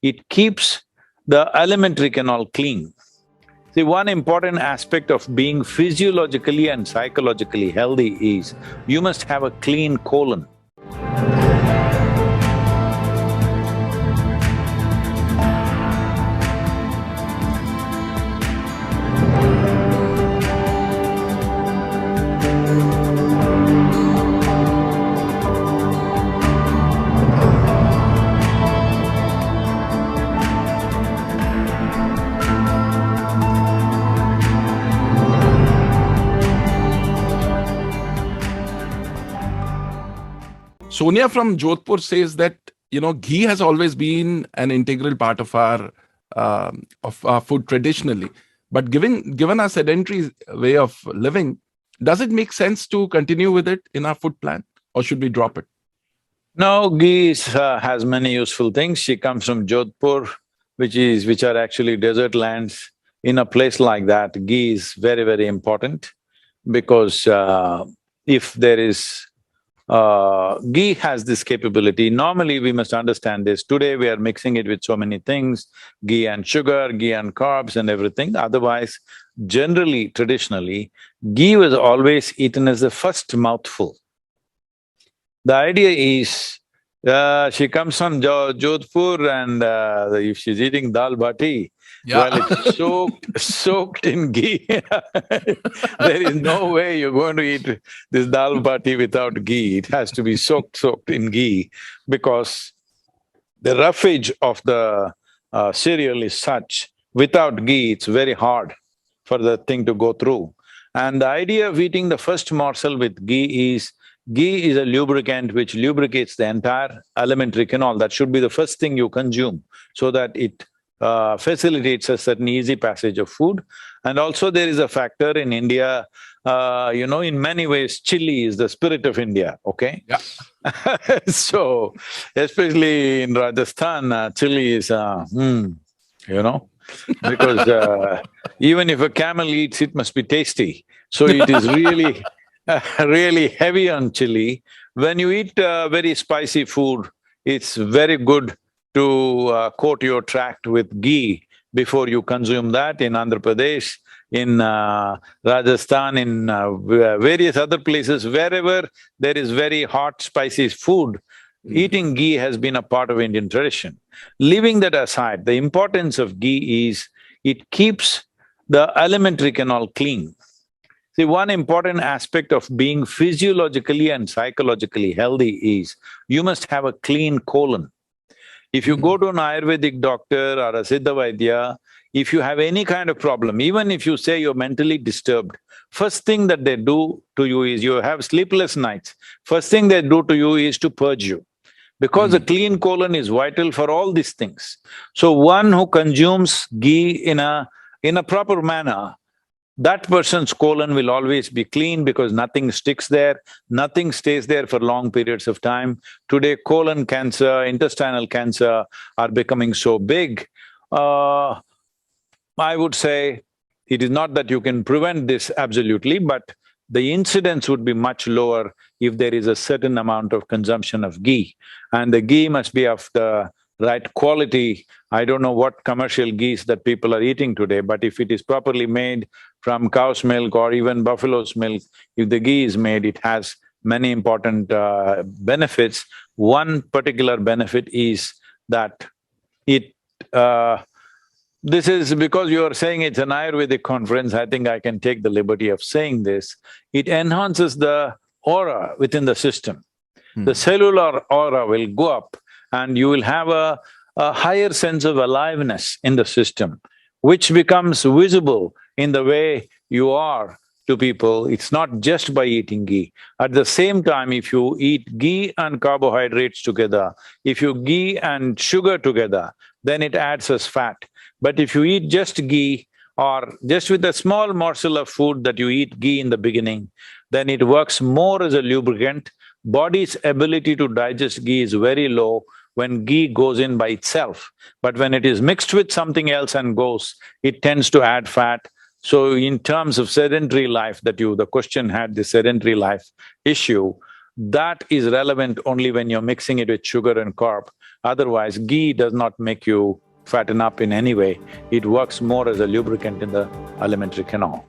it keeps the alimentary canal clean. See, one important aspect of being physiologically and psychologically healthy is you must have a clean colon. Sonia from Jodhpur says that, ghee has always been an integral part of our food traditionally. But given our sedentary way of living, does it make sense to continue with it in our food plan, or should we drop it? No, has many useful things. She comes from Jodhpur, which are actually desert lands. In a place like that, ghee is very, very important because if there is ghee has this capability. Normally, we must understand this. Today, we are mixing it with so many things, ghee and sugar, ghee and carbs and everything. Otherwise, generally, traditionally, ghee was always eaten as the first mouthful. The idea is, she comes from Jodhpur and if she's eating dal bati, well, it's soaked in ghee. There is no way you're going to eat this dal bati without ghee. It has to be soaked in ghee because the roughage of the cereal is such, without ghee, it's very hard for the thing to go through. And the idea of eating the first morsel with ghee is a lubricant which lubricates the entire alimentary canal. That should be the first thing you consume so that it facilitates a certain easy passage of food. And also there is a factor in India, in many ways, chili is the spirit of India, okay? Yeah. So, especially in Rajasthan, chili is, because even if a camel eats, it must be tasty. So it is really, really heavy on chili. When you eat very spicy food, it's very good to coat your tract with ghee before you consume that. In Andhra Pradesh, in Rajasthan, in various other places, wherever there is very hot, spicy food, eating ghee has been a part of Indian tradition. Leaving that aside, the importance of ghee is it keeps the alimentary canal clean. See, one important aspect of being physiologically and psychologically healthy is you must have a clean colon. If you go to an Ayurvedic doctor or a Siddha Vaidya, if you have any kind of problem, even if you say you're mentally disturbed, first thing that they do to you is you have sleepless nights, first thing they do to you is to purge you. Because a clean colon is vital for all these things. So one who consumes ghee in a proper manner, that person's colon will always be clean because nothing sticks there, nothing stays there for long periods of time. Today, colon cancer, intestinal cancer are becoming so big. I would say it is not that you can prevent this absolutely, but the incidence would be much lower if there is a certain amount of consumption of ghee. And the ghee must be of the right quality. I don't know what commercial ghees that people are eating today, but if it is properly made from cow's milk or even buffalo's milk, if the ghee is made, it has many important benefits. One particular benefit is that this is because you are saying it's an Ayurvedic conference, I think I can take the liberty of saying this. It enhances the aura within the system. The cellular aura will go up and you will have a higher sense of aliveness in the system, which becomes visible in the way you are to people. It's not just by eating ghee. At the same time, if you eat ghee and carbohydrates together, if you ghee and sugar together, then it adds as fat. But if you eat just ghee or just with a small morsel of food that you eat ghee in the beginning, then it works more as a lubricant. Body's ability to digest ghee is very low when ghee goes in by itself. But when it is mixed with something else and goes, it tends to add fat. So in terms of sedentary life the question had, the sedentary life issue, that is relevant only when you're mixing it with sugar and carb. Otherwise, ghee does not make you fatten up in any way. It works more as a lubricant in the alimentary canal.